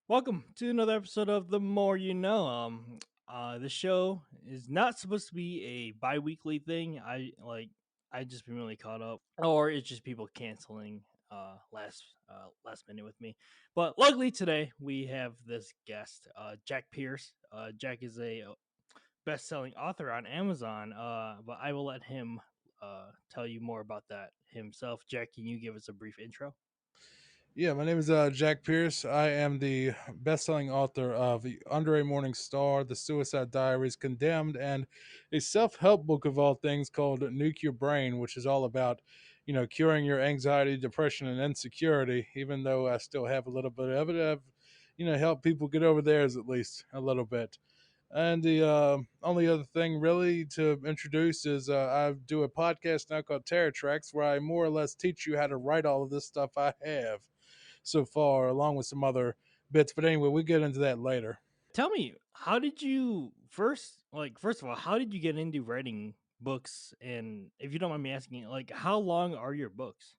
Welcome to another episode of The More You Know. This show is not supposed to be a bi-weekly thing. I just been really caught up, or it's just people canceling last minute with me. But luckily today we have this guest, Jack Pierce. Jack is a best-selling author on Amazon. But I will let him tell you more about that himself. Jack, can you give us a brief intro? Yeah, my name is Jack Pierce. I am the best-selling author of Under a Morning Star, The Suicide Diaries, Condemned, and a self-help book of all things called Nuke Your Brain, which is all about, curing your anxiety, depression, and insecurity. Even though I still have a little bit of it, I've, helped people get over theirs at least a little bit. And the only other thing really to introduce is I do a podcast now called Terror Tracks, where I more or less teach you how to write all of this stuff I have so far, along with some other bits. But anyway, we get into that later. Tell me, how did you first of all, how did you get into writing books? And if you don't mind me asking, like, how long are your books,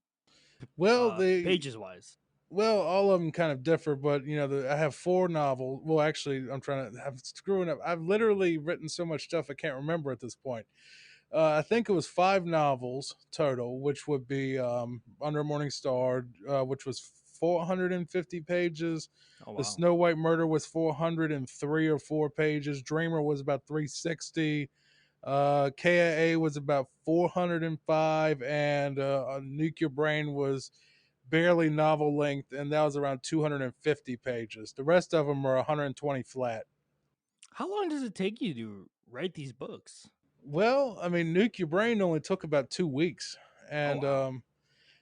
Well, the pages wise? all of them kind of differ, but I have four novels. Well, actually, I'm screwing up. I've literally written so much stuff I can't remember at this point. I think it was five novels total, which would be Under a Morning Star, which was 450 pages. Oh The wow. Snow White Murder was 403 or 4 pages. Dreamer was about 360. KIA was about 405, and Nuke Your Brain was barely novel length, and that was around 250 pages. The rest of them are 120 flat. How long does it take you to write these books? Well, I mean, Nuke Your Brain only took about 2 weeks, Oh and wow.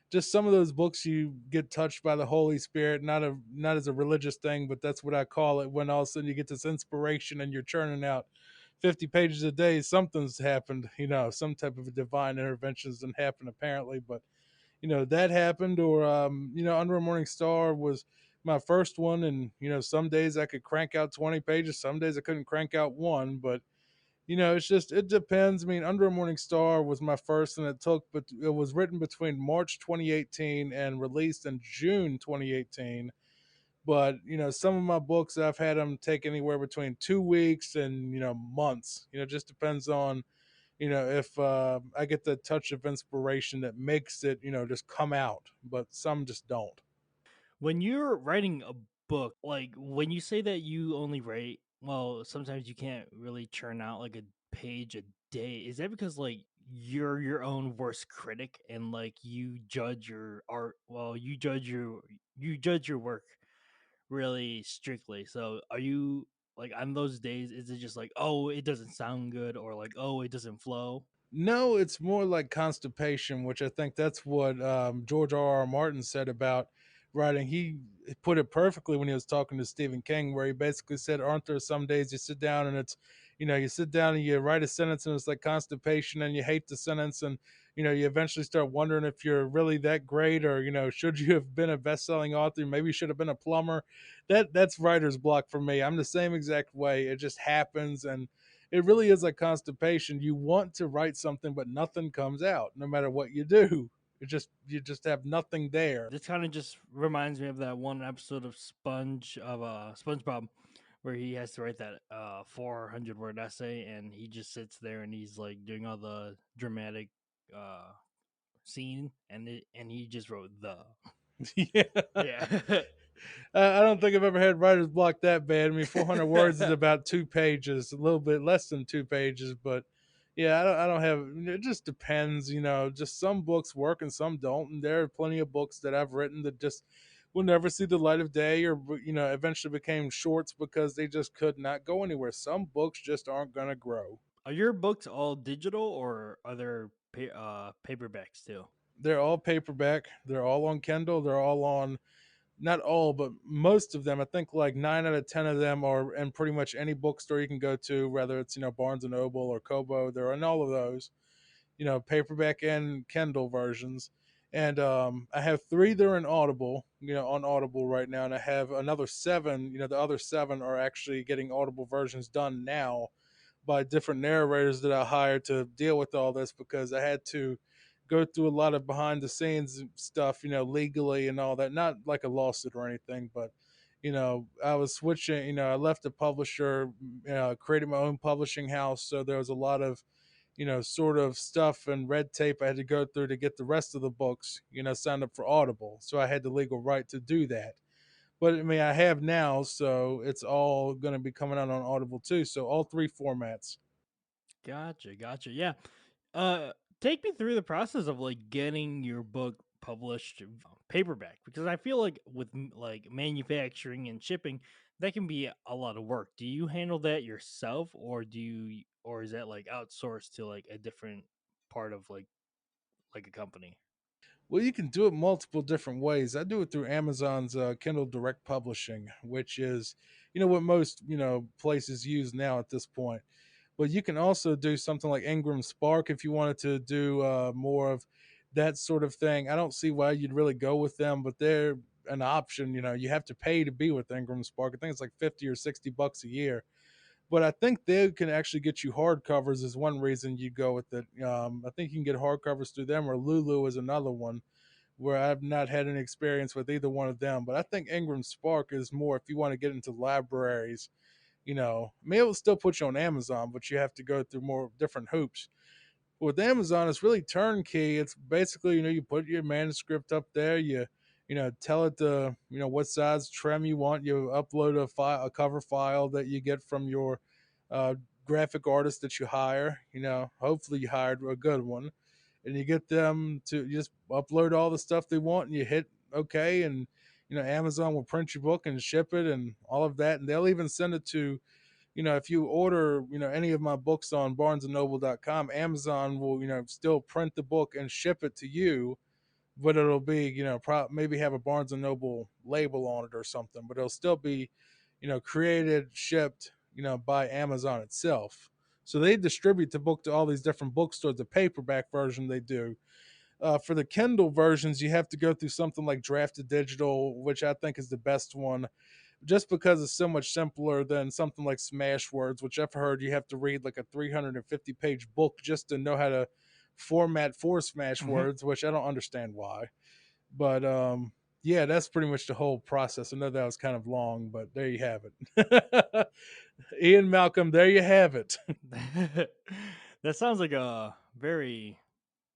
just some of those books you get touched by the Holy Spirit, not as a religious thing, but that's what I call it. When all of a sudden you get this inspiration and you're churning out 50 pages a day, something's happened. Some type of a divine intervention doesn't happen apparently, but that happened. Or Under a Morning Star was my first one, and some days I could crank out 20 pages, some days I couldn't crank out one, but it depends. I mean, Under a Morning Star was my first, and but it was written between March 2018 and released in June 2018. But some of my books I've had them take anywhere between 2 weeks and months. It just depends on if I get the touch of inspiration that makes it just come out. But some just don't. When you're writing a book, like when you say that you only write, well, sometimes you can't really churn out like a page a day. Is that because like you're your own worst critic and like you judge your art, well, you judge your work really strictly. So are you like on those days, is it just like, oh, it doesn't sound good, or like, oh, it doesn't flow? No, it's more like constipation, which I think that's what George R. R. Martin said about writing. He put it perfectly when he was talking to Stephen King, where he basically said, "Aren't there some days you sit down and you sit down and you write a sentence and it's like constipation and you hate the sentence and you eventually start wondering if you're really that great or should you have been a best-selling author? Maybe you should have been a plumber." That's writer's block for me. I'm the same exact way. It just happens, and it really is like constipation. You want to write something, but nothing comes out, no matter what you do. You just have nothing there. This kind of just reminds me of that one episode of SpongeBob where he has to write that 400 word essay, and he just sits there and he's like doing all the dramatic uh scene, and he just wrote the Yeah, yeah. I don't think I've ever had writer's block that bad. I mean, 400 words is about 2 pages, a little bit less than 2 pages, but yeah, I don't have. It just depends, Just some books work and some don't, and there are plenty of books that I've written that just will never see the light of day, or eventually became shorts because they just could not go anywhere. Some books just aren't gonna grow. Are your books all digital, or are there paperbacks too? They're all paperback. They're all on Kindle. They're all on, not all, but most of them. I think like 9 out of 10 of them are in pretty much any bookstore you can go to, whether it's Barnes and Noble or Kobo. They're in all of those, paperback and Kindle versions. And I have three that are in Audible, on Audible right now, and I have another seven. The other seven are actually getting Audible versions done now by different narrators that I hired to deal with all this, because I had to go through a lot of behind the scenes stuff, legally and all that. Not like a lawsuit or anything, but I was switching. I left the publisher, created my own publishing house, so there was a lot of sort of stuff and red tape I had to go through to get the rest of the books, signed up for Audible. So I had the legal right to do that. But I mean, I have now, so it's all going to be coming out on Audible too. So all three formats. Gotcha, gotcha. Yeah. Uh, Take me through the process of like getting your book published paperback, because I feel like with like manufacturing and shipping, that can be a lot of work. Do you handle that yourself, or or is that like outsourced to like a different part of like a company? Well, you can do it multiple different ways. I do it through Amazon's Kindle Direct Publishing, which is, what most, places use now at this point. But you can also do something like Ingram Spark if you wanted to do more of that sort of thing. I don't see why you'd really go with them, but they're an option. You have to pay to be with Ingram Spark. I think it's like 50 or $60 a year. But I think they can actually get you hardcovers is one reason you go with it. I think you can get hardcovers through them, or Lulu is another one where I've not had any experience with either one of them. But I think Ingram Spark is more if you want to get into libraries. I mean, it will still put you on Amazon, but you have to go through more different hoops. With Amazon, it's really turnkey. It's basically, you put your manuscript up there, tell it what size trim you want. You upload a cover file that you get from your uh, graphic artist that you hire. Hopefully you hired a good one, and you get them to just upload all the stuff they want, and you hit okay, and Amazon will print your book and ship it and all of that, and they'll even send it to if you order, any of my books on barnesandnoble.com, Amazon will, still print the book and ship it to you, but it'll be, maybe have a Barnes and Noble label on it or something, but it'll still be, created, shipped, by Amazon itself. So they distribute the book to all these different bookstores. The paperback version they do. For the Kindle versions, you have to go through something like Drafted Digital, which I think is the best one just because it's so much simpler than something like Smashwords, which I've heard you have to read like a 350-page book just to know how to format for Hmm. Smashwords, which I don't understand why. But yeah, that's pretty much the whole process. I know that was kind of long, but there you have it. Ian Malcolm, there you have it. That sounds like a very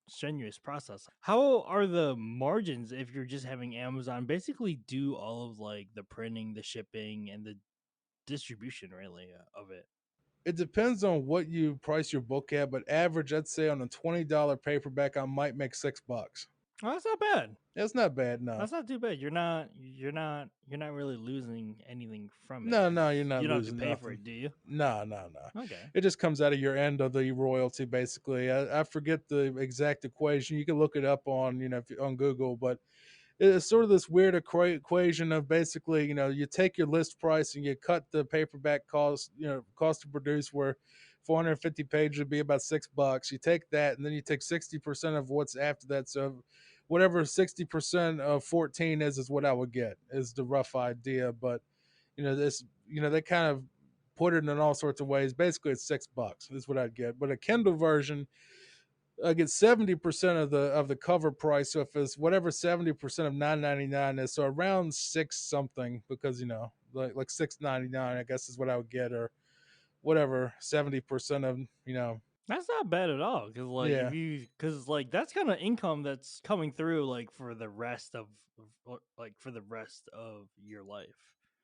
strenuous process. How are the margins if you're just having Amazon basically do all of like the printing, the shipping, and the distribution really of it? It depends on what you price your book at, but average, I'd say on a $20 paperback, I might make $6. Oh, that's not bad. That's not bad, no. That's not too bad. You're not really losing anything from it No, no, because you're not you don't have to losing pay for nothing. it, do you? No, no, no. Okay. It just comes out of your end of the royalty, basically. I forget the exact equation. You can look it up on, on Google, but it's sort of this weird equation of basically, you take your list price and you cut the paperback cost, cost to produce where 450 pages would be about $6. You take that and then you take 60% of what's after that. So whatever 60% of 14 is what I would get is the rough idea. But this, they kind of put it in all sorts of ways. Basically, it's $6 is what I'd get. But a Kindle version, I get 70% of the cover price. So if it's whatever 70% of 9.99 is, so around six something, because like 6.99, I guess is what I would get, or whatever 70% of That's not bad at all because yeah, like that's kind of income that's coming through like for the rest like for the rest of your life,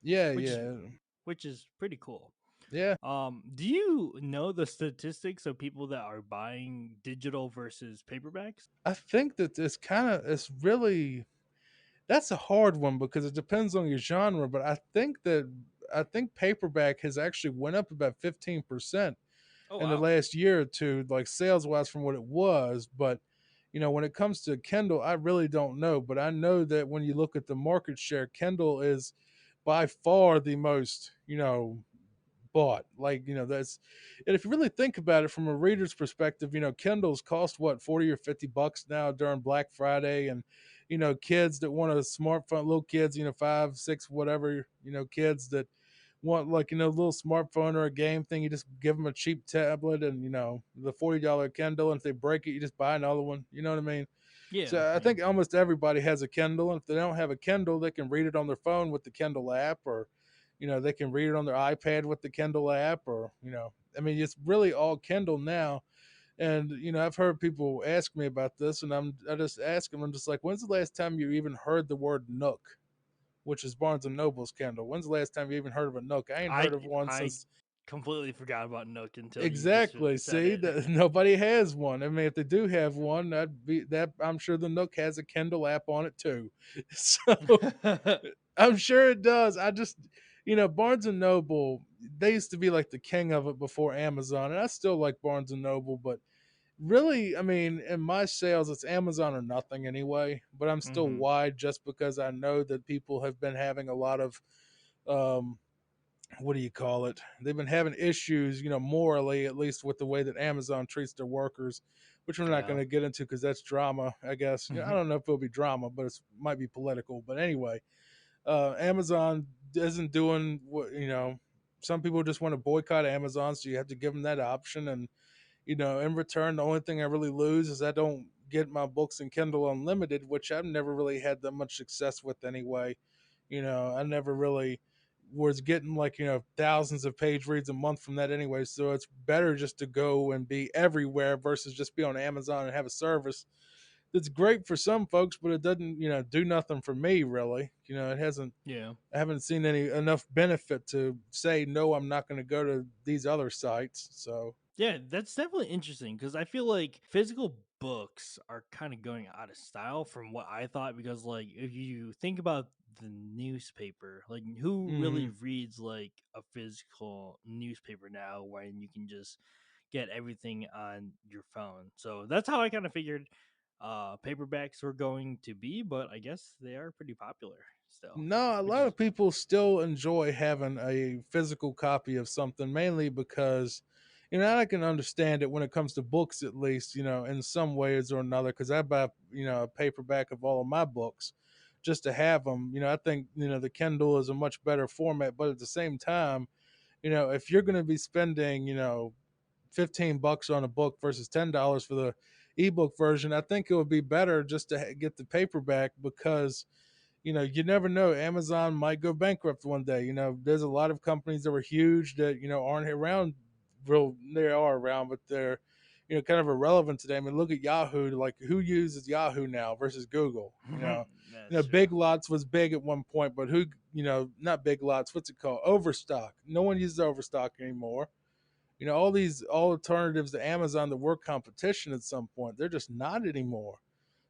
yeah, which is yeah, pretty cool. yeah. Do you know the statistics of people that are buying digital versus paperbacks? I think that it's really that's a hard one because it depends on your genre. But I think paperback has actually went up about 15% Oh in the wow. last year or two, like sales wise from what it was. But when it comes to Kindle, I really don't know. But I know that when you look at the market share, Kindle is by far the most, bought. Like, that's and if you really think about it from a reader's perspective, Kindles cost what, 40 or $50 now during Black Friday. And, kids that want a smartphone, little kids, 5, 6, whatever, kids that want like a little smartphone or a game thing, you just give them a cheap tablet and the $40 Kindle, and if they break it, you just buy another one. You know what I mean? Yeah, So I same. think almost everybody has a Kindle, and if they don't have a Kindle, they can read it on their phone with the Kindle app, or they can read it on their iPad with the Kindle app, or I mean, it's really all Kindle now. And I've heard people ask me about this, and I just ask them, I'm just like, when's the last time you even heard the word Nook, which is Barnes and Noble's Kindle? When's the last time you even heard of a Nook? I ain't I heard of one I since. completely forgot about Nook until you just Exactly. said See, it. that nobody has one. I mean, if they do have one, that I'm sure the Nook has a Kindle app on it too. So I'm sure it does. I just, Barnes and Noble, they used to be like the king of it before Amazon, and I still like Barnes and Noble, but really, I mean, in my sales, it's Amazon or nothing anyway. But I'm still Hmm. wide just because I know that people have been having a lot of, um, what do you call it? They've been having issues, morally, at least with the way that Amazon treats their workers, which we're not Yeah. going to get into because that's drama, I guess. I Hmm. don't know if it'll be drama, but it might be political. But anyway, Amazon isn't doing what, some people just want to boycott Amazon, so you have to give them that option. And, in return, the only thing I really lose is I don't get my books in Kindle Unlimited, which I've never really had that much success with anyway. I never really was getting like, thousands of page reads a month from that anyway. So it's better just to go and be everywhere versus just be on Amazon and have a service that's great for some folks, but it doesn't, do nothing for me really. It hasn't, Yeah. I haven't seen any enough benefit to say no, I'm not going to go to these other sites. So Yeah, that's definitely interesting because I feel like physical books are kind of going out of style from what I thought. Because, like, if you think about the newspaper, like, who really mhm. reads like a physical newspaper now when you can just get everything on your phone? So that's how I kind of figured paperbacks were going to be, but I guess they are pretty popular still, No, a which lot is of people still enjoy having a physical copy of something, mainly because, I can understand it when it comes to books, at least, in some ways or another, because I buy, a paperback of all of my books just to have them. I think, the Kindle is a much better format, but at the same time, if you're going to be spending, 15 bucks on a book versus $10 for the ebook version, I think it would be better just to get the paperback because you never know. Amazon might go bankrupt one day. There's a lot of companies that were huge that, aren't around they are around, but they're, kind of irrelevant today. I mean, look at Yahoo. Like, who uses Yahoo now versus Google? that's true. Big Lots was big at one point, but who, not Big Lots, what's it called? Overstock. No one uses Overstock anymore. All these alternatives to Amazon that were competition at some point, they're just not anymore.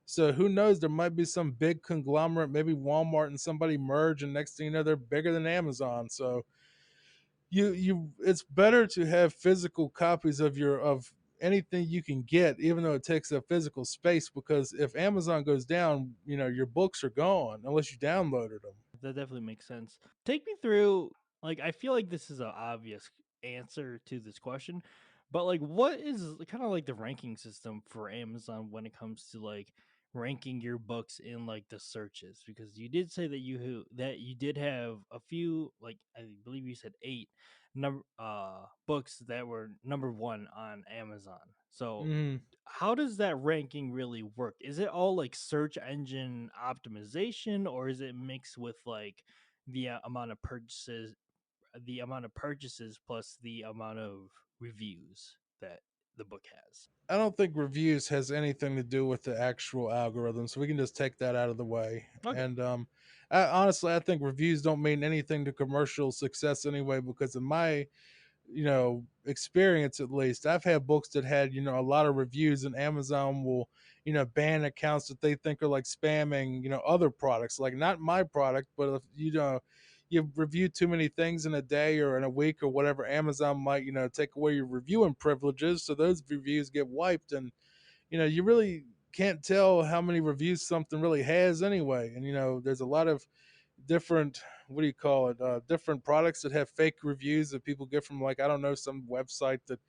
So who knows? There might be some big conglomerate, maybe Walmart and somebody merge, and next thing you know, they're bigger than Amazon. So it's better to have physical copies of anything you can get, even though it takes up physical space. Because if Amazon goes down, your books are gone unless you downloaded them. That definitely makes sense. Take me through, like, I feel like this is an obvious answer to this question, but like, what is kind of like the ranking system for Amazon when it comes to like ranking your books in like the searches? Because you did say that you did have a few, like, I believe you said eight number books that were number one on Amazon. So Mm, how does that ranking really work? Is it all like search engine optimization, or is it mixed with like the the amount of purchases plus the amount of reviews that the book has? I don't think reviews has anything to do with the actual algorithm, so we can just take that out of the way. Okay. And honestly, I think reviews don't mean anything to commercial success anyway, because in my experience, at least, I've had books that had, a lot of reviews, and Amazon will, ban accounts that they think are like spamming, other products, like not my product, but if you review too many things in a day or in a week or whatever, Amazon might, take away your reviewing privileges, so those reviews get wiped. And you really can't tell how many reviews something really has anyway. And there's a lot of different, what do you call it, different products that have fake reviews that people get from, like, I don't know, some website that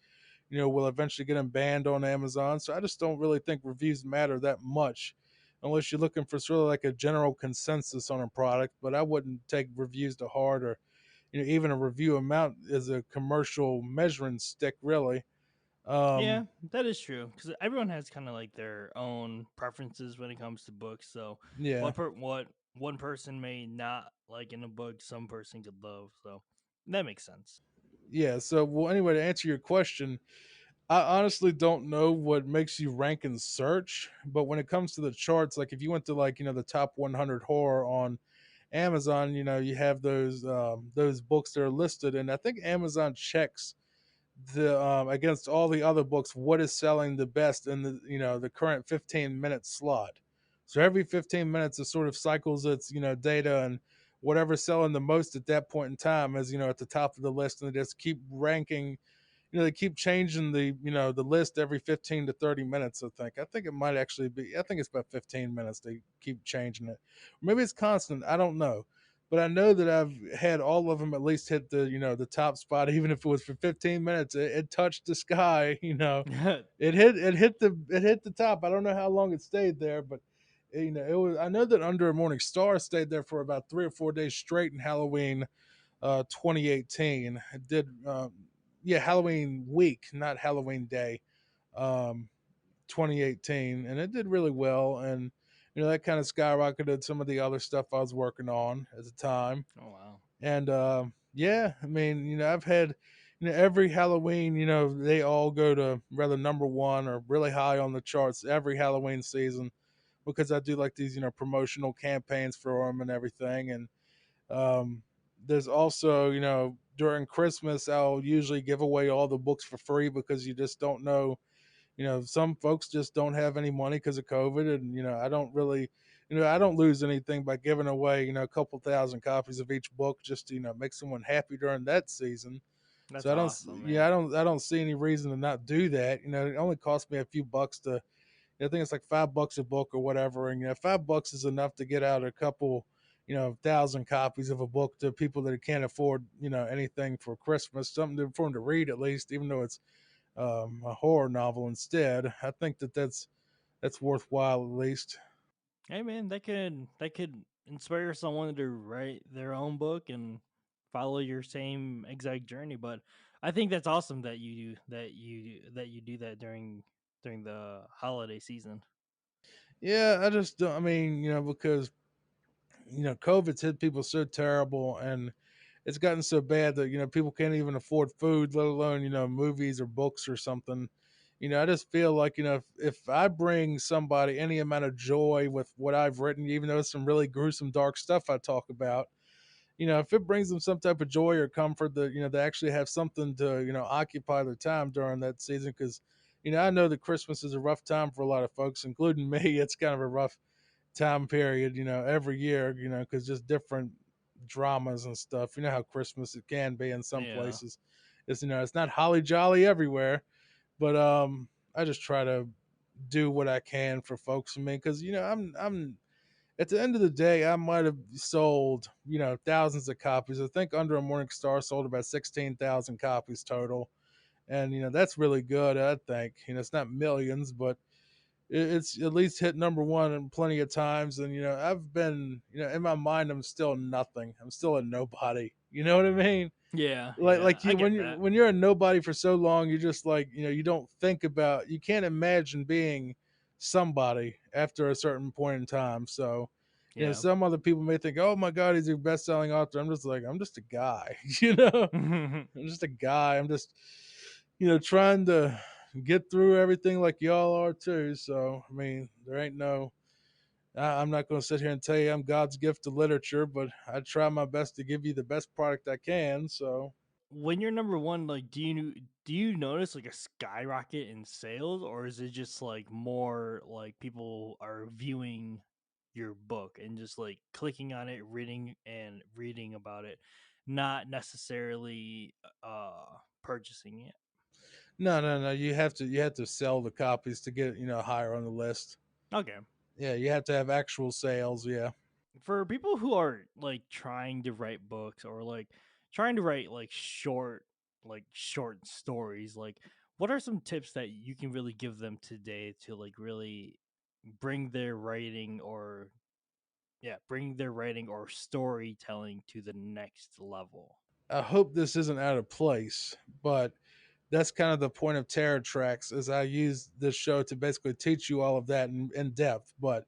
will eventually get them banned on Amazon. So I just don't really think reviews matter that much unless you're looking for sort of like a general consensus on a product. But I wouldn't take reviews to heart, or even a review amount as a commercial measuring stick, really. Yeah, Um, that is true because everyone has kind of like their own preferences when it comes to books. So yeah, what one person may not like in a book, some person could love. So that makes sense. yeah. So, well, anyway, to answer your question, I honestly don't know what makes you rank in search, but when it comes to the charts, like if you went to like the top 100 horror on Amazon, you have those books that are listed, and I think Amazon checks the against all the other books what is selling the best in the current 15-minute slot. So every 15 minutes it sort of cycles its data, and whatever's selling the most at that point in time is at the top of the list, and they just keep ranking. They keep changing the list every 15 to 30 minutes. I think it might actually be, I think it's about 15 minutes they keep changing it. Maybe it's constant, I don't know, but I know that I've had all of them at least hit the top spot. Even if it was for 15 minutes, it touched the sky. It hit the top. I don't know how long it stayed there, but it was, I know that Under a Morning Star stayed there for about 3 or 4 days straight in Halloween 2018. It did, yeah, Halloween week, not Halloween day, um, 2018, and it did really well. And that kind of skyrocketed some of the other stuff I was working on at the time. Oh wow. And yeah, I mean, I've had, every Halloween, they all go to rather number one or really high on the charts every Halloween season because I do like these, promotional campaigns for them and everything. And um, there's also, during Christmas, I'll usually give away all the books for free because you just don't know. Some folks just don't have any money because of COVID, and I don't really, I don't lose anything by giving away, a couple thousand copies of each book just to make someone happy during that season. That's So I don't, awesome, yeah, I man. don't, I don't see any reason to not do that. It only cost me a few bucks to, I think it's like $5 a book or whatever, and $5 is enough to get out a couple, thousand copies of a book to people that can't afford, anything for Christmas, something for them to read at least, even though it's a horror novel instead. I think that's worthwhile at least. Hey man, that could inspire someone to write their own book and follow your same exact journey. But I think that's awesome that you do that during the holiday season. Yeah, I just don't. I mean, because COVID's hit people so terrible, and it's gotten so bad that people can't even afford food, let alone movies or books or something. I just feel like if I bring somebody any amount of joy with what I've written, even though it's some really gruesome, dark stuff I talk about, if it brings them some type of joy or comfort that they actually have something to occupy their time during that season. Because I know that Christmas is a rough time for a lot of folks, including me. It's kind of a rough time period, every year, because just different dramas and stuff. You know how Christmas it can be in some Yeah. places. It's not holly jolly everywhere, but I just try to do what I can for folks. I mean, because I'm at the end of the day, I might have sold thousands of copies. I think Under a Morning Star sold about 16,000 copies total, and that's really good. I think it's not millions, but it's at least hit number one and plenty of times. And I've been in my mind, I'm still nothing. I'm still a nobody. You know what I mean? Yeah, like yeah, like I you get when you that. when you're a nobody for so long, you're just like you don't think about, you can't imagine being somebody after a certain point in time. So Yeah. some other people may think, oh my god, he's a best-selling author. I'm just like, I'm just a guy. I'm just a guy. I'm just trying to get through everything like y'all are too. So I mean, there ain't no, I'm not going to sit here and tell you I'm God's gift to literature, but I try my best to give you the best product I can. So When you're number one, like, do you notice like a skyrocket in sales, or is it just like more like people are viewing your book and just like clicking on it, reading about it, not necessarily purchasing it? no, no, no. You have to sell the copies to get higher on the list. Okay. Yeah, you have to have actual sales. Yeah. For people who are like trying to write books or like trying to write like short stories, like what are some tips that you can really give them today to like really bring their writing or bring their writing or storytelling to the next level? I hope this isn't out of place, but that's kind of the point of Terror Tracks, is I use this show to basically teach you all of that in depth. But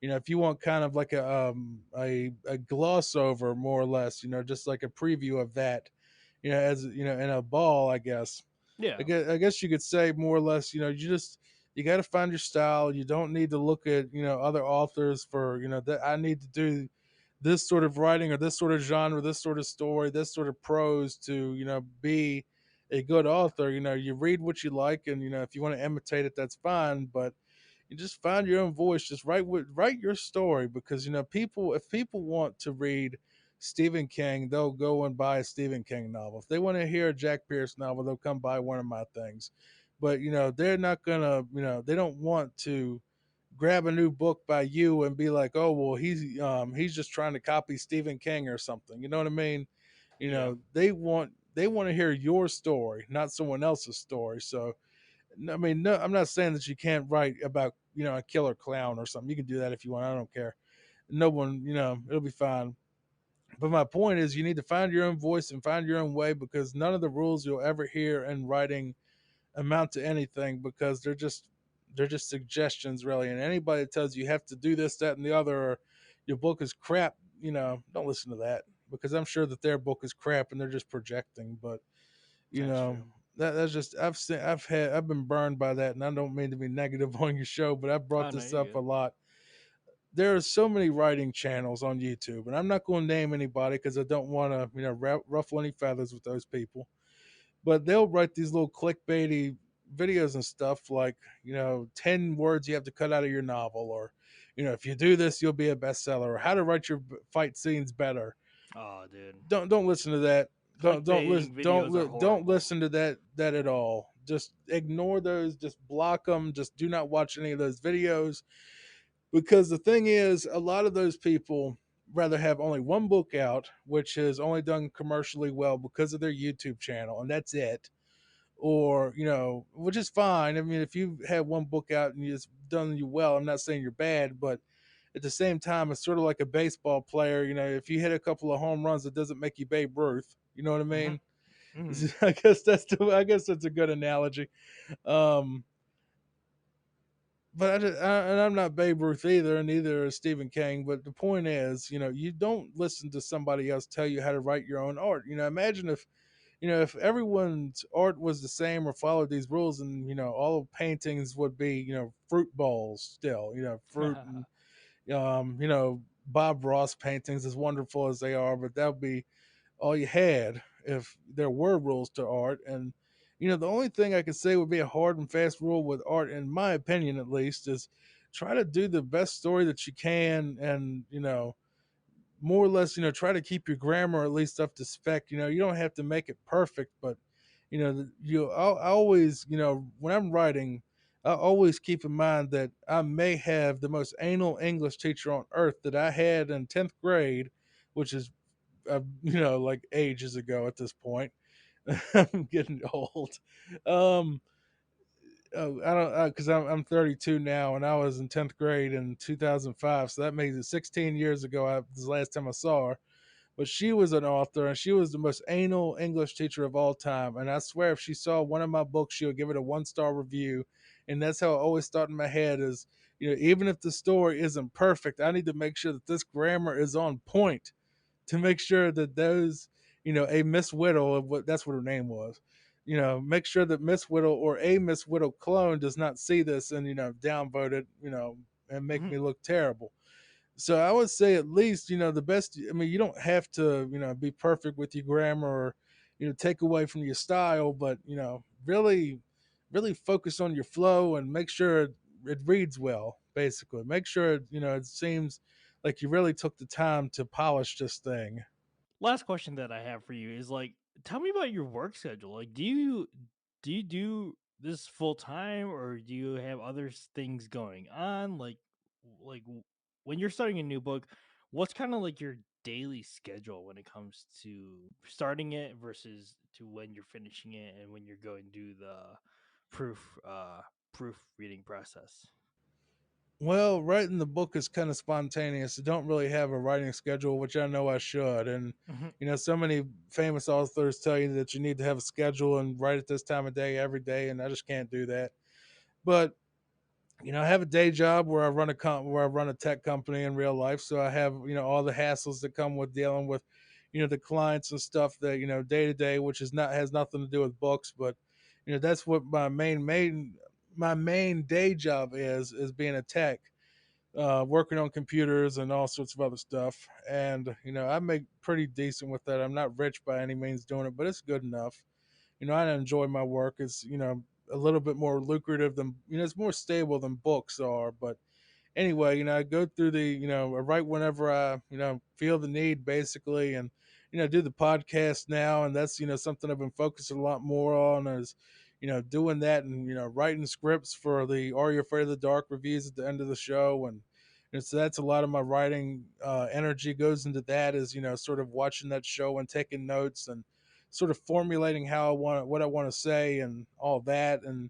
if you want kind of like a gloss over, more or less, just like a preview of that, as in a ball, I guess. Yeah. I guess you could say, more or less, you got to find your style. You don't need to look at other authors for that I need to do this sort of writing or this sort of genre, this sort of story, this sort of prose to be a good author. You read what you like, and if you want to imitate it, that's fine. But you just find your own voice. Just write your story, because people, if people want to read Stephen King, they'll go and buy a Stephen King novel. If they want to hear a Jack Pierce novel, they'll come buy one of my things. But they're not gonna, they don't want to grab a new book by you and be like, oh well, he's just trying to copy Stephen King or something. You know what I mean? Yeah. They want to hear your story, not someone else's story. So I mean, no, I'm not saying that you can't write about a killer clown or something. You can do that if you want. I don't care. No one, it'll be fine. But my point is, you need to find your own voice and find your own way, because none of the rules you'll ever hear in writing amount to anything, because they're just suggestions, really. And anybody that tells you have to do this, that, and the other, or your book is crap, don't listen to that, because I'm sure that their book is crap and they're just projecting. But you That's know true. that's just I've been burned by that, and I don't mean to be negative on your show, but I've brought Oh no, this you're up a good. lot. There are so many writing channels on YouTube, and I'm not going to name anybody because I don't want to ruffle any feathers with those people. But they'll write these little clickbaity videos and stuff like 10 words you have to cut out of your novel, or if you do this you'll be a bestseller, or how to write your fight scenes better. Oh, dude. Don't listen to that. Don't listen. Clickbaiting videos are Don't horrible. listen to that at all. Just ignore those. Just block them. Just do not watch any of those videos, because the thing is, a lot of those people rather have only one book out, which has only done commercially well because of their YouTube channel, and that's it. Or which is fine. I mean, if you have one book out and it's done you well, I'm not saying you're bad, but at the same time, it's sort of like a baseball player. If you hit a couple of home runs, it doesn't make you Babe Ruth. You know what I Hmm. mean? Hmm. I guess that's a good analogy. Um, but and I'm not Babe Ruth either, and neither is Stephen King. But the point is, you don't listen to somebody else tell you how to write your own art. Imagine if if everyone's art was the same or followed these rules, and all paintings would be fruit bowls still, fruit and Bob Ross paintings, as wonderful as they are, but that would be all you had if there were rules to art. And the only thing I could say would be a hard and fast rule with art, in my opinion at least, is try to do the best story that you can, and more or less, try to keep your grammar at least up to spec. You don't have to make it perfect, but I always, when I'm writing, I always keep in mind that I may have the most anal English teacher on earth that I had in 10th grade, which is, like ages ago at this point. I'm getting old. Um, I don't, because I'm 32 now, and I was in 10th grade in 2005, so that makes it 16 years ago. Was the last time I saw her, but she was an author, and she was the most anal English teacher of all time. And I swear, if she saw one of my books, she would give it a 1-star review. And that's how I always thought in my head is, even if the story isn't perfect, I need to make sure that this grammar is on point, to make sure that those, a Miss Whittle, that's what her name was, make sure that Miss Whittle or a Miss Whittle clone does not see this and, downvote it, and make Hmm. me look terrible. So I would say, at least, the best. I mean, you don't have to, be perfect with your grammar, or take away from your style, but really, really focus on your flow and make sure it reads well. Basically, make sure it seems like you really took the time to polish this thing. Last question that I have for you is like, tell me about your work schedule. Like, do you do this full time, or do you have other things going on? When you're starting a new book, what's kind of like your daily schedule when it comes to starting it versus to when you're finishing it and when you're going to do the proof uh proof reading process? Well, writing the book is kind of spontaneous. I don't really have a writing schedule, which I know I should. And Mhm. so many famous authors tell you that you need to have a schedule and write at this time of day every day, and I just can't do that. But I have a day job where where I run a tech company in real life, so I have all the hassles that come with dealing with the clients and stuff that day to day, which is not has nothing to do with books, but that's what my main day job is being a tech, working on computers and all sorts of other stuff. And I make pretty decent with that. I'm not rich by any means doing it, but it's good enough. I enjoy my work. It's a little bit more lucrative than it's more stable than books are. But anyway, I go through I write whenever I feel the need, basically. And do the podcast now, and that's something I've been focusing a lot more on, is doing that, and writing scripts for the Are You Afraid of the Dark reviews at the end of the show. And so that's a lot of my writing energy goes into that, is sort of watching that show and taking notes and sort of formulating how I want what I want to say and all that. And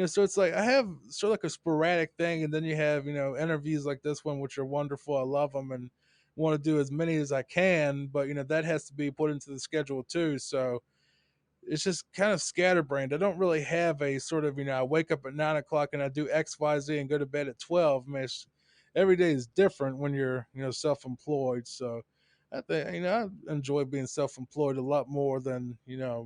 so it's like I have sort of like a sporadic thing, and then you have interviews like this one, which are wonderful. I love them and want to do as many as I can, but that has to be put into the schedule too. So it's just kind of scatterbrained. I don't really have a sort of I wake up at 9 o'clock and I do X Y Z and go to bed at 12. I mean, every day is different when you're self employed. So I think I enjoy being self employed a lot more than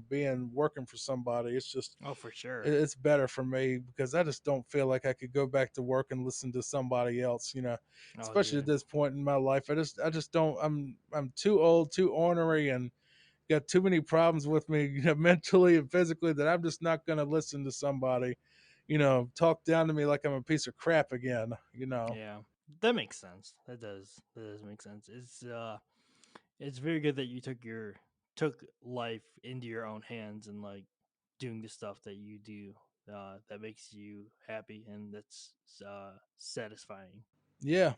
being working for somebody. It's just Oh, for sure. it's better for me because I just don't feel like I could go back to work and listen to somebody else, Oh, especially at dude. this point in my life. I just don't I'm too old, too ornery, and got too many problems with me, mentally and physically, that I'm just not going to listen to somebody, talk down to me like I'm a piece of crap again. Yeah, that makes sense. That does make sense. It's very good that you took life into your own hands and like doing the stuff that you do that makes you happy and that's satisfying. Yeah.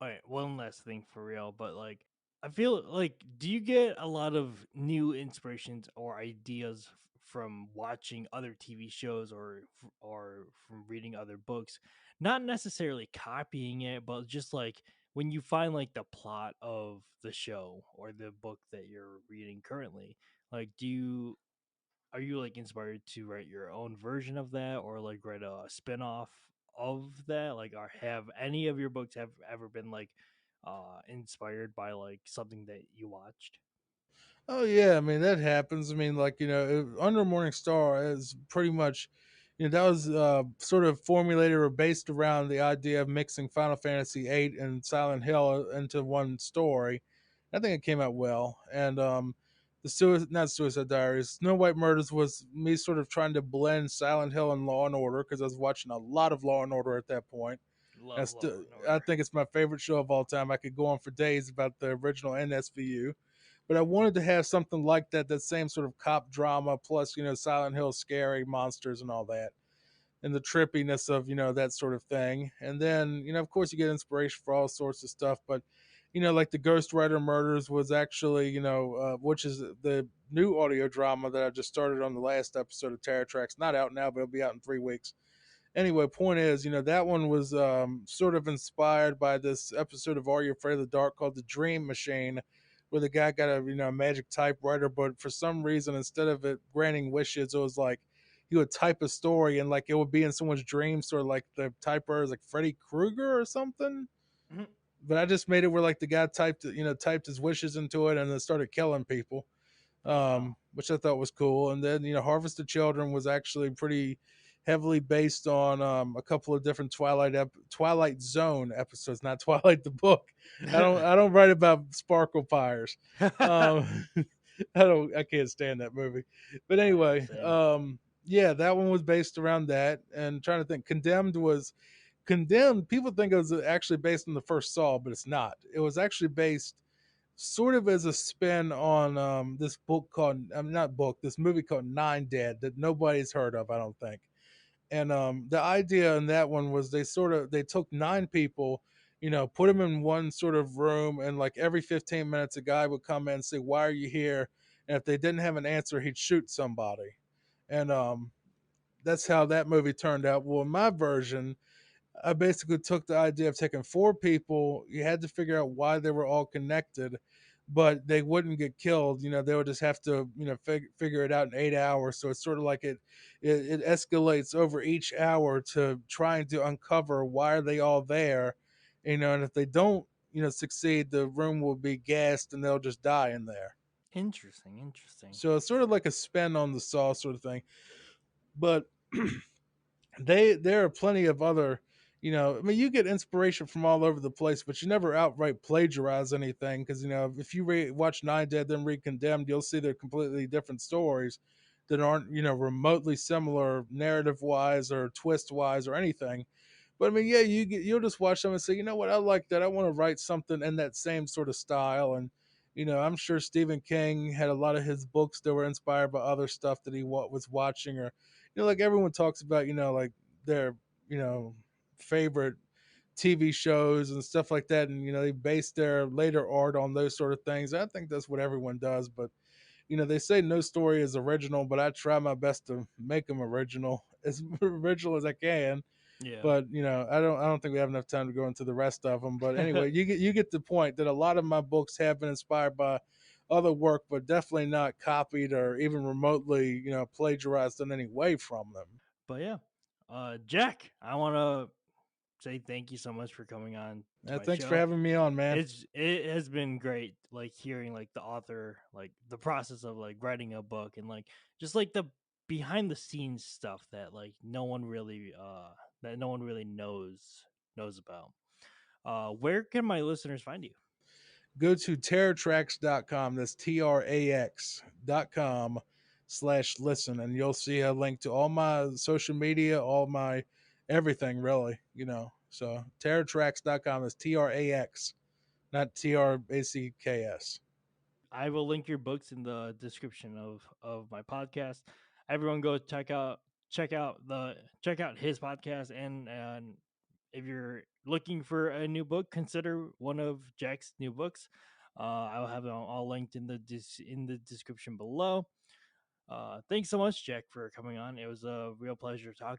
All right, one last thing for real, but like I feel like do you get a lot of new inspirations or ideas from watching other TV shows or from reading other books? Not necessarily copying it, but just like when you find like the plot of the show or the book that you're reading currently, like are you like inspired to write your own version of that or like write a spin-off of that, like are have any of your books have ever been like inspired by like something that you watched? Oh yeah, I mean that happens. I mean, like Under Morning Star is pretty much, that was sort of formulated or based around the idea of mixing Final Fantasy VIII and Silent Hill into one story. I think it came out well, and not Suicide Diaries, Snow White Murders was me sort of trying to blend Silent Hill and Law and Order, because I was watching a lot of Law and Order at that point. Love Law and I Order. think it's my favorite show of all time. I could go on for days about the original NSVU, but I wanted to have something like that, that same sort of cop drama, plus Silent Hill scary monsters and all that, and the trippiness of that sort of thing. And then of course you get inspiration for all sorts of stuff, but like the Ghostwriter Murders was actually which is the new audio drama that I just started on the last episode of Terror Tracks. Not out now, but it'll be out in 3 weeks. Anyway, point is, that one was sort of inspired by this episode of Are You Afraid of the Dark called The Dream Machine, where the guy got a magic typewriter, but for some reason, instead of it granting wishes, it was like he would type a story and like it would be in someone's dream, sort of like the typewriter is like Freddy Krueger or something. Mhm. But I just made it where like the guy typed his wishes into it and then started killing people, Oh wow. which I thought was cool. And then Harvest of Children was actually pretty heavily based on a couple of different Twilight Zone episodes, not Twilight the book. I don't write about sparkle pyres. Um, I can't stand that movie. But Oh yeah, anyway, same. yeah, that one was based around that. And trying to think, Condemned. People think it was actually based on the first Saw, but it's not. It was actually based sort of as a spin on this book called not book, this movie called Nine Dead that nobody's heard of, I don't think. And the idea in that one was they took nine people, put them in one sort of room, and like every 15 minutes a guy would come in and say, "Why are you here?" And if they didn't have an answer, he'd shoot somebody. And that's how that movie turned out. Well, in my version, I basically took the idea of taking four people. You had to figure out why they were all connected, but they wouldn't get killed. They would just have to, figure it out in 8 hours. So it's sort of like it escalates over each hour to trying to uncover why are they all there, and if they don't, succeed, the room will be gassed and they'll just die in there. Interesting, interesting. So it's sort of like a spin on the Saw sort of thing, but there are plenty of other, I mean, you get inspiration from all over the place, but you never outright plagiarize anything, because if you watch Nine Dead then read Condemned, you'll see they're completely different stories that aren't remotely similar narrative wise or twist wise or anything. But I mean, yeah, you'll just watch them and say, you know what, I like that, I want to write something in that same sort of style. And I'm sure Stephen King had a lot of his books that were inspired by other stuff that he was watching, or like everyone talks about, like their favorite TV shows and stuff like that, and they base their later art on those sort of things. I think that's what everyone does, but they say no story is original, but I try my best to make them original, as original as I can. Yeah. But I don't think we have enough time to go into the rest of them. But anyway, you get the point that a lot of my books have been inspired by other work, but definitely not copied or even remotely plagiarized in any way from them. But yeah, Jack, I want to say thank you so much for coming on to my Thanks for show. having me on, man. It has been great, like hearing like the author, like the process of like writing a book, and like just like the behind the scenes stuff that like no one really knows about. Where can my listeners find you? Go to terrortracks.com. That's TRAX.com/listen, and you'll see a link to all my social media, all my everything, really. So terrortracks.com is TRAX, not TRACKS. I will link your books in the description of my podcast. Everyone go check out his podcast, and if you're looking for a new book, consider one of Jack's new books. I will have them all linked in the description below. Thanks so much, Jack, for coming on. It was a real pleasure All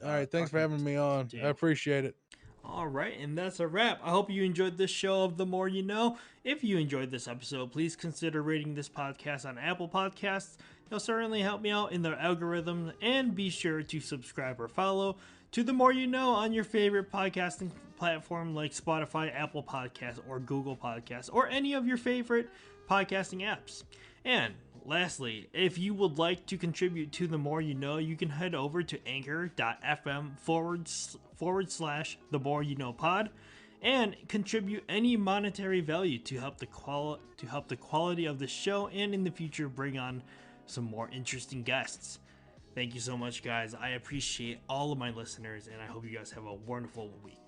right, thanks for having me on. to I you. appreciate it. All right, and that's a wrap. I hope you enjoyed this show of The More You Know. If you enjoyed this episode, please consider rating this podcast on Apple Podcasts. It'll certainly help me out in the algorithm, and be sure to subscribe or follow to The More You Know on your favorite podcasting platform like Spotify, Apple Podcasts, or Google Podcasts, or any of your favorite podcasting apps. And lastly, if you would like to contribute to The More You Know, you can head over to anchor.fm /The More You Know Pod and contribute any monetary value to help the quality of the show, and in the future bring on some more interesting guests. Thank you so much, guys. I appreciate all of my listeners, and I hope you guys have a wonderful week.